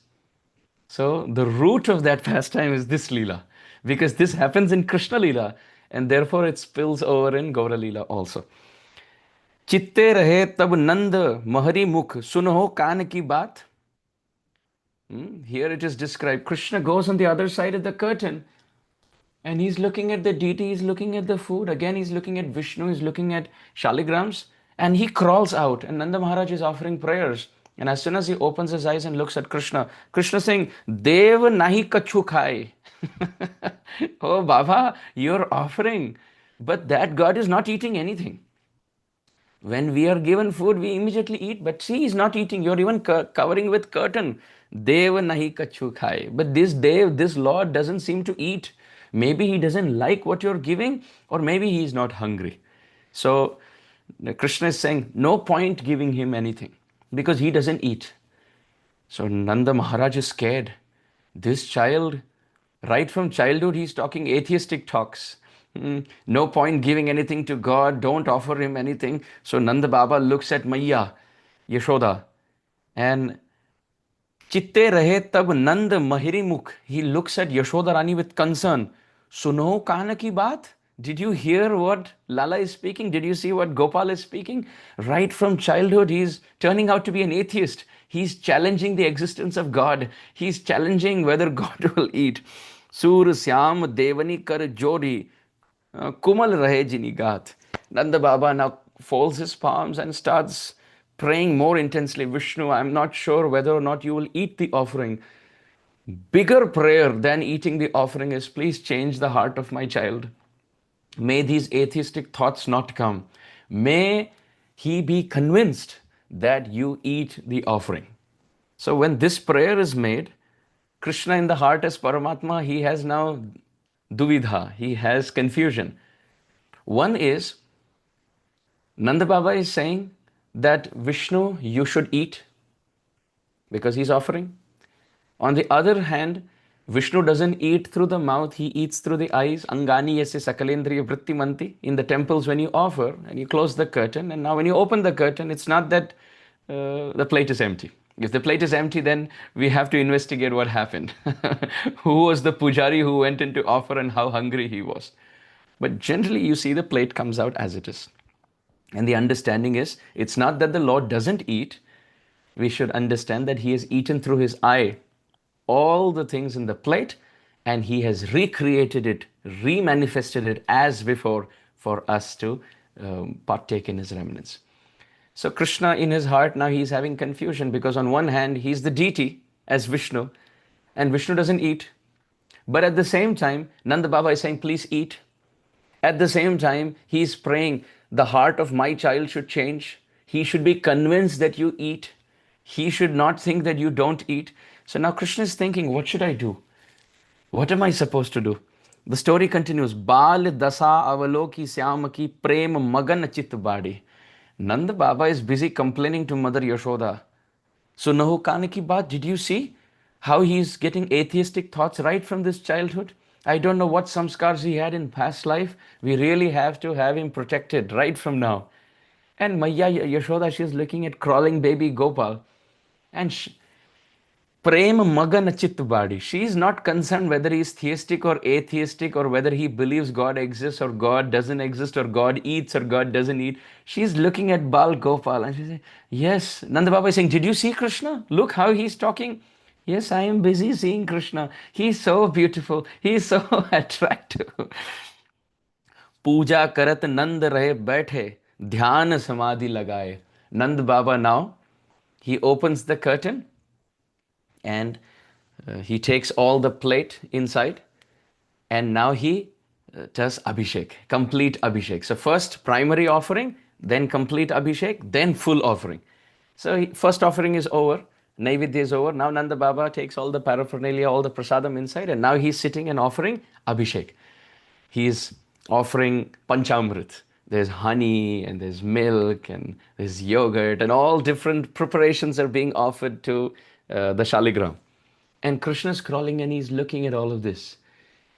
So the root of that pastime is this Leela, because this happens in Krishna Leela, and therefore it spills over in Gaura Leela also. Chitte rahe tab nand mahari mukh sunho kaan ki baat. Here it is described. Krishna goes on the other side of the curtain, and he's looking at the deity, he's looking at the food. Again, he's looking at Vishnu, he's looking at Shaligrams, and he crawls out. And Nanda Maharaj is offering prayers. And as soon as he opens his eyes and looks at Krishna, Krishna saying, Dev nahi kachu khai. Oh, Baba, you're offering. But that God is not eating anything. When we are given food, we immediately eat. But see, he's not eating. You're even covering with curtain. Dev nahi kachu khai. But this Dev, this Lord doesn't seem to eat. Maybe he doesn't like what you're giving, or maybe he's not hungry. So Krishna is saying, no point giving him anything, because he doesn't eat. So Nanda Maharaj is scared. This child, right from childhood, he's talking atheistic talks. No point giving anything to God, don't offer him anything. So Nanda Baba looks at Maya, Yashoda, and Chitte rahe tab nand mahiri mukh. He looks at Yashoda Rani with concern. Suno kana ki baat? Did you hear what Lala is speaking? Did you see what Gopal is speaking? Right from childhood, he's turning out to be an atheist. He's challenging the existence of God. He's challenging whether God will eat. Sur Syam Devani kar jodi kumal rahe jini gaat. Nanda Baba now folds his palms and starts praying more intensely. Vishnu, I'm not sure whether or not you will eat the offering. Bigger prayer than eating the offering is, please change the heart of my child. May these atheistic thoughts not come. May he be convinced that you eat the offering. So when this prayer is made, Krishna in the heart as Paramatma, he has now duvidha, he has confusion. One is, Nanda Baba is saying that Vishnu, you should eat because he's offering. On the other hand, Vishnu doesn't eat through the mouth, he eats through the eyes. Angani yase sakalendriya vritti manti. In the temples, when you offer and you close the curtain, and now when you open the curtain, it's not that the plate is empty. If the plate is empty, then we have to investigate what happened. Who was the pujari who went in to offer and how hungry he was. But generally, you see the plate comes out as it is. And the understanding is, it's not that the Lord doesn't eat. We should understand that he has eaten through his eye all the things in the plate, and he has recreated it, remanifested it as before for us to partake in his remnants. So Krishna in his heart, now he's having confusion because on one hand, he's the deity as Vishnu, and Vishnu doesn't eat. But at the same time, Nanda Baba is saying, please eat. At the same time, he's praying, the heart of my child should change. He should be convinced that you eat. He should not think that you don't eat. So now Krishna is thinking, what should I do? What am I supposed to do? The story continues. Bal dasa avaloki syamaki prem magan chit badi. Nanda Baba is busy complaining to Mother Yashoda. So Nahu Kanaki Baat, did you see how he's getting atheistic thoughts right from this childhood? I don't know what samskars he had in past life. We really have to have him protected right from now. And Maya Yashoda, she's looking at crawling baby Gopal. And Prem Magan Chit Badi. She is not concerned whether he is theistic or atheistic or whether he believes God exists or God doesn't exist or God eats or God doesn't eat. She is looking at Bal Gopal and she says, yes. Nanda Baba is saying, did you see Krishna? Look how he's talking. Yes, I am busy seeing Krishna. He's so beautiful. He's so attractive. Puja karat Nand rahe baithe, dhyan samadhi lagaye. Nand Baba now, he opens the curtain and he takes all the plate inside and now he does Abhishek, complete Abhishek. So first primary offering, then complete Abhishek, then full offering. So first offering is over, Naivedya is over. Now Nanda Baba takes all the paraphernalia, all the prasadam inside, and now he's sitting and offering Abhishek. He's offering Panchamrit. There's honey and there's milk and there's yogurt and all different preparations are being offered to the Shaligram. And Krishna's crawling and he's looking at all of this.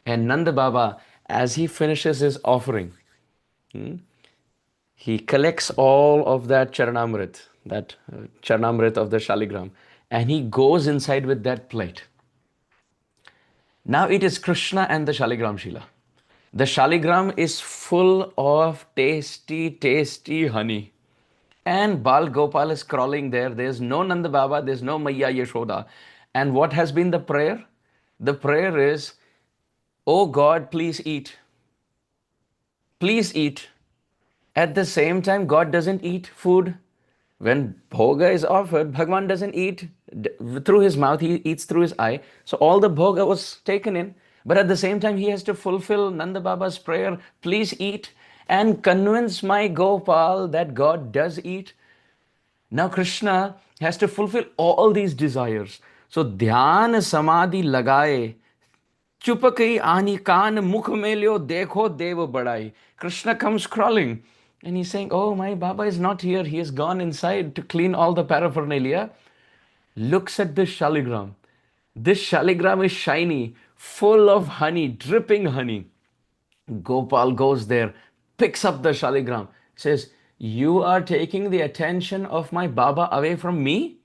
And Nanda Baba, as he finishes his offering, he collects all of that Charanamrit, that Charanamrit of the Shaligram, and he goes inside with that plate. Now it is Krishna and the Shaligram Shila. The Shaligram is full of tasty, tasty honey. And Bal Gopal is crawling there. There's no Nanda Baba, there's no Maya Yashoda. And what has been the prayer? The prayer is, oh God, please eat. Please eat. At the same time, God doesn't eat food. When bhoga is offered, Bhagwan doesn't eat through his mouth, he eats through his eye. So all the bhoga was taken in. But at the same time, he has to fulfill Nanda Baba's prayer, please eat, and convince my Gopal that God does eat. Now Krishna has to fulfill all these desires. So dhyan samadhi lagaye, chupakai ani kaan mukh melyo dekho dev badai. Krishna comes crawling and he's saying, oh, my Baba is not here. He has gone inside to clean all the paraphernalia. Looks at this Shaligram. This Shaligram is shiny, full of honey, dripping honey. Gopal goes there, picks up the Shaligram, says, you are taking the attention of my Baba away from me?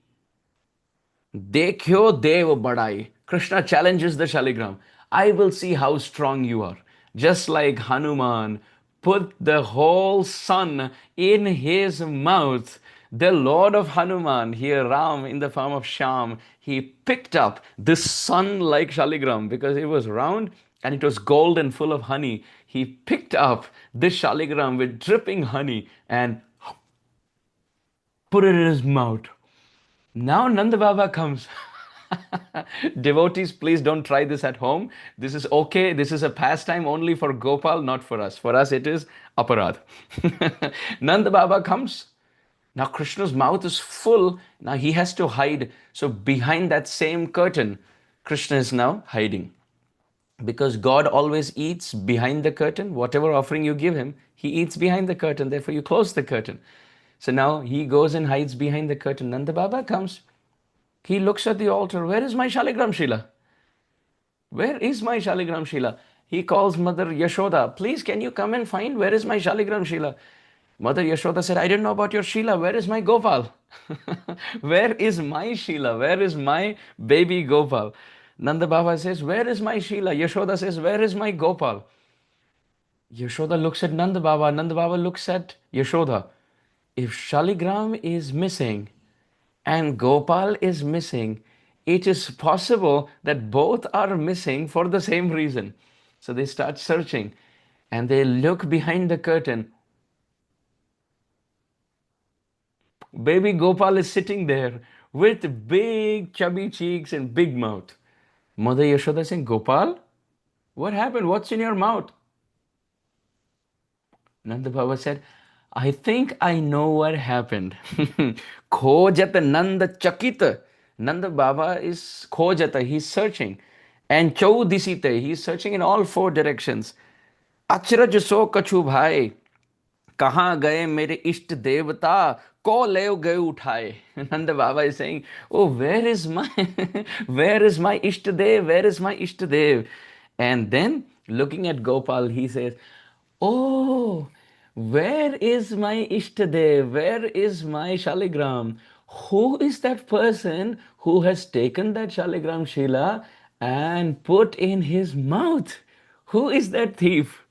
Dekhyo dev badai. Krishna challenges the Shaligram. I will see how strong you are. Just like Hanuman put the whole sun in his mouth, the Lord of Hanuman, here Ram in the form of Shyam, he picked up this sun-like Shaligram because it was round and it was gold and full of honey. He picked up this Shaligram with dripping honey and put it in his mouth. Now Nanda Baba comes. Devotees, please don't try this at home. This is okay. This is a pastime only for Gopal, not for us. For us, it is aparad. Nanda Baba comes. Now Krishna's mouth is full. Now he has to hide. So behind that same curtain, Krishna is now hiding. Because God always eats behind the curtain. Whatever offering you give him, he eats behind the curtain. Therefore, you close the curtain. So now he goes and hides behind the curtain. Nanda Baba comes. He looks at the altar. Where is my Shaligram Shila? Where is my Shaligram Shila? He calls Mother Yashoda. Please, can you come and find where is my Shaligram Shila? Mother Yashoda said, I didn't know about your Shila. Where is my Gopal? Where is my Shila? Where is my baby Gopal? Nanda Baba says, where is my Shila? Yashoda says, where is my Gopal? Yashoda looks at Nanda Baba. Nanda Baba looks at Yashoda. If Shaligram is missing and Gopal is missing, it is possible that both are missing for the same reason. So they start searching and they look behind the curtain. Baby Gopal is sitting there with big chubby cheeks and big mouth. Mother Yashoda saying, Gopal, what happened? What's in your mouth? Nanda Baba said, I think I know what happened. Khojat Nanda Chakita. Nanda Baba is Khojata, he's searching. And Chaudisite, he's searching in all four directions. Achraj so kachu bhai. कहाँ गए मेरे इष्ट देवता को ले गए उठाए. Nanda Baba is saying, oh, where is my where is my Ishtadev, where is my Ishtadev? And then looking at Gopal, he says, oh, where is my Ishtadev, where is my Shaligram? Who is that person who has taken that Shaligram Shila and put in his mouth? Who is that thief?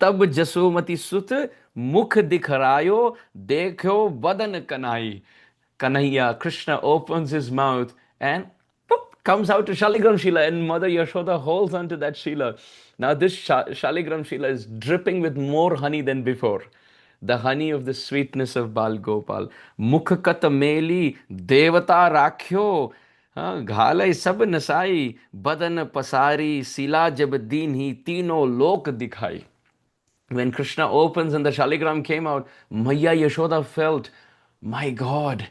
तब जसोमति सुत मुख दिखरायो देखो बदन Kanai. Kanaiya, Krishna opens his mouth and poof, comes out to Shaligram Shila, and Mother Yashoda holds onto that Shila. Now this Shaligram Shila is dripping with more honey than before. The honey of the sweetness of Bal Gopal. Mukhakat meli devata rakhyo. घालय सब नसाई बदन पसारी सिला जब दीन ही तीनों लोक दिखाई. When Krishna opens and the Shaligram came out, Maya Yashoda felt, my God,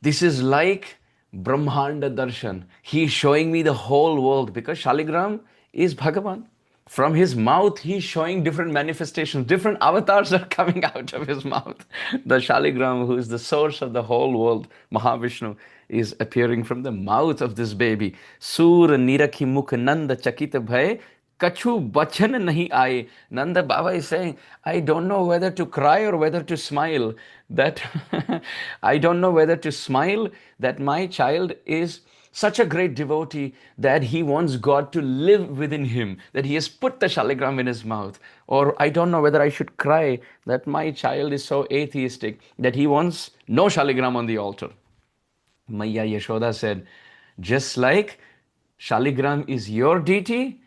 this is like Brahmanda Darshan. He is showing me the whole world because Shaligram is Bhagavan. From his mouth, he's showing different manifestations. Different avatars are coming out of his mouth. The Shaligram, who is the source of the whole world, Mahavishnu, is appearing from the mouth of this baby. Sur nirakhi mukh nanda chakita bhai kachu bachan nahi aaye. Nanda Baba is saying, I don't know whether to cry or whether to smile. That I don't know whether to smile that my child is such a great devotee that he wants God to live within him, that he has put the Shaligram in his mouth. Or I don't know whether I should cry that my child is so atheistic that he wants no Shaligram on the altar. Maya Yashoda said, just like Shaligram is your deity,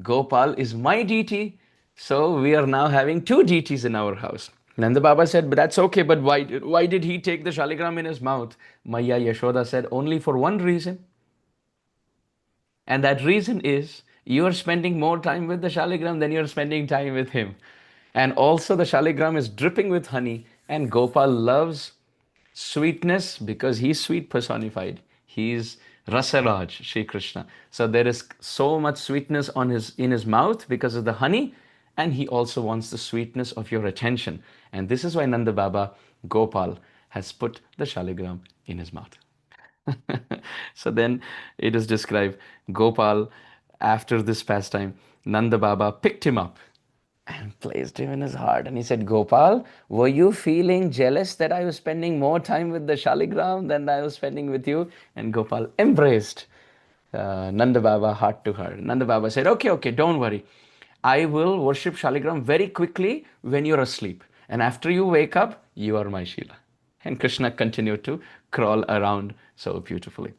Gopal is my deity, so we are now having two deities in our house. Nanda Baba said, but that's okay, but why did he take the Shaligram in his mouth? Maya Yashoda said, only for one reason. And that reason is, you are spending more time with the Shaligram than you're spending time with him. And also the Shaligram is dripping with honey, and Gopal loves sweetness because he's sweet personified. He's Rasaraj, Shri Krishna. So there is so much sweetness in his mouth because of the honey, and he also wants the sweetness of your attention. And this is why Nanda Baba, Gopal, has put the Shaligram in his mouth. So then it is described, Gopal, after this pastime, Nanda Baba picked him up and placed him in his heart. And he said, Gopal, were you feeling jealous that I was spending more time with the Shaligram than I was spending with you? And Gopal embraced Nanda Baba heart to heart. Nanda Baba said, okay, don't worry. I will worship Shaligram very quickly when you're asleep. And after you wake up, you are my Shila. And Krishna continued to crawl around so beautifully.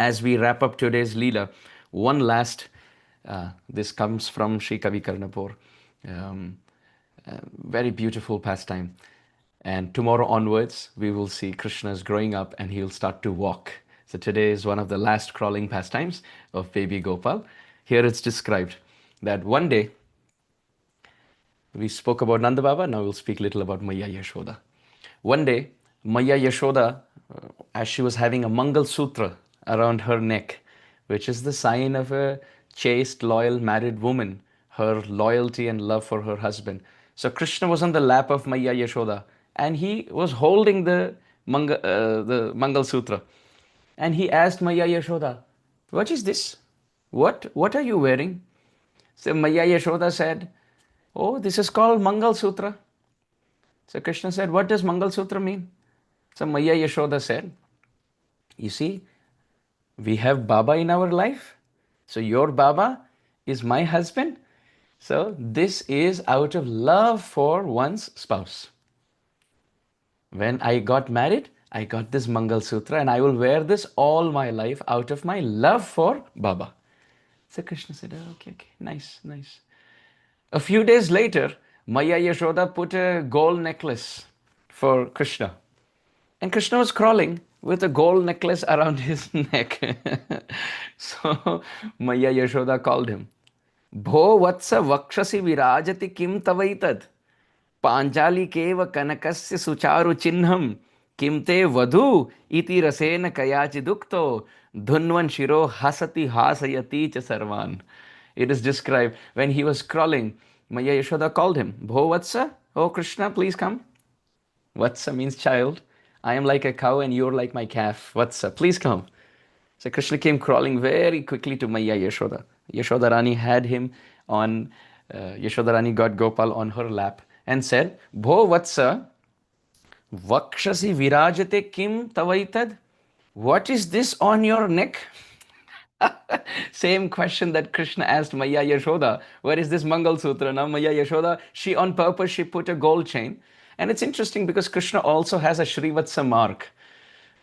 As we wrap up today's Leela, one last, this comes from Sri Kavi Karnapur, very beautiful pastime. And tomorrow onwards, we will see Krishna's growing up and he'll start to walk. So today is one of the last crawling pastimes of baby Gopal. Here it's described that one day, we spoke about Nanda Baba, now we'll speak a little about Maya Yashoda. One day, Maya Yashoda, as she was having a Mangal sutra around her neck, which is the sign of a chaste, loyal, married woman, her loyalty and love for her husband. So Krishna was on the lap of Maya Yashoda and he was holding the Mangal Sutra. And he asked Maya Yashoda, "What is this? What are you wearing?" So Maya Yashoda said, "Oh, this is called Mangal Sutra." So Krishna said, "What does Mangal Sutra mean?" So Maya Yashoda said, "You see, we have Baba in our life. So your Baba is my husband. So this is out of love for one's spouse. When I got married, I got this Mangal Sutra and I will wear this all my life out of my love for Baba." So Krishna said, "Oh, okay, okay, nice, nice." A few days later, Maya Yashoda put a gold necklace for Krishna. And Krishna was crawling with a gold necklace around his neck. So Maya Yashoda called him. "Bho vatsa vakshasi virajati kim tavaitad? पांचालिकेव कनकस्य सुचारु चिह्नं किं ते वधू इति रसेन कयाचिदुक्तो धुन्वन् शिरो hasati hasayati च सर्वान्." It is described when he was crawling, Maya Yashoda called him, "Bho Vatsa, oh Krishna, please come." Vatsa means child. I am like a cow and you're like my calf. Vatsa, please come. So Krishna came crawling very quickly to Maya Yashoda. Yashoda Rani had him on, Yashoda Rani got Gopal on her lap and said, "Bho Vatsa, Vakshasi Virajate Kim Tavaitad? What is this on your neck?" Same question that Krishna asked Maya Yashoda. Where is this Mangal Sutra? Now Maya Yashoda, she on purpose, she put a gold chain. And it's interesting because Krishna also has a Shrivatsa mark.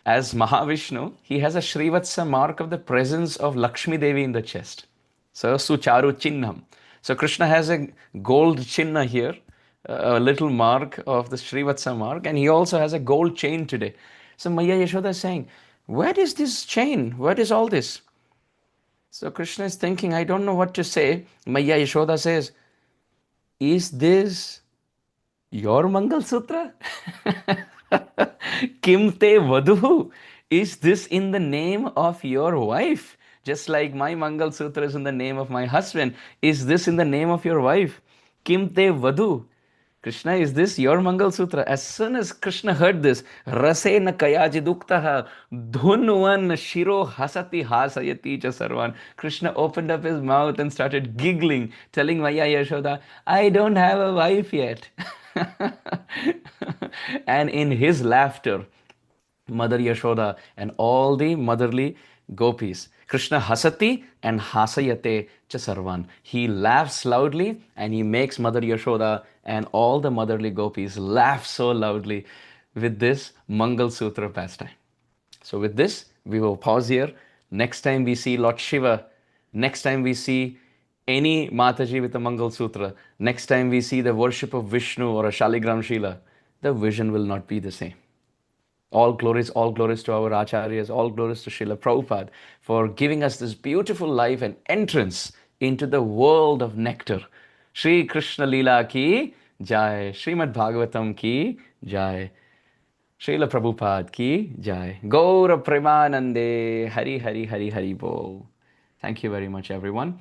As Mahavishnu, he has a Shrivatsa mark of the presence of Lakshmi Devi in the chest. So Sucharu Chinnam. So Krishna has a gold chinna here, a little mark of the Shrivatsa mark, and he also has a gold chain today. So Maya Yashoda is saying, "Where is this chain? Where is all this?" So Krishna is thinking, I don't know what to say. Maya Yashoda says, "Is this your Mangal Sutra?" Kim te Vadhu? Is this in the name of your wife? Just like my Mangal Sutra is in the name of my husband. Is this in the name of your wife? Kim te Vadhu? Krishna, is this your Mangal Sutra? As soon as Krishna heard this, Rasena Kayajiduktaha Dhunvan Shiro Hasati Hasayati Cha Sarvan. Krishna opened up his mouth and started giggling, telling Maya Yashoda, "I don't have a wife yet." And in his laughter, Mother Yashoda and all the motherly gopis, Krishna hasati and hasayate cha sarvan. He laughs loudly and he makes Mother Yashoda and all the motherly gopis laugh so loudly with this Mangal Sutra pastime. So with this, we will pause here. Next time we see Lord Shiva, next time we see any Mataji with a Mangal Sutra, next time we see the worship of Vishnu or a Shaligram Shila, the vision will not be the same. All glories to our Acharyas, all glories to Srila Prabhupada for giving us this beautiful life and entrance into the world of nectar. Shri Krishna Leela ki jai, Srimad Bhagavatam ki jai, Srila Prabhupada ki jai. Gaura Premanande, Hari Hari Hari Hari Bol. Thank you very much, everyone.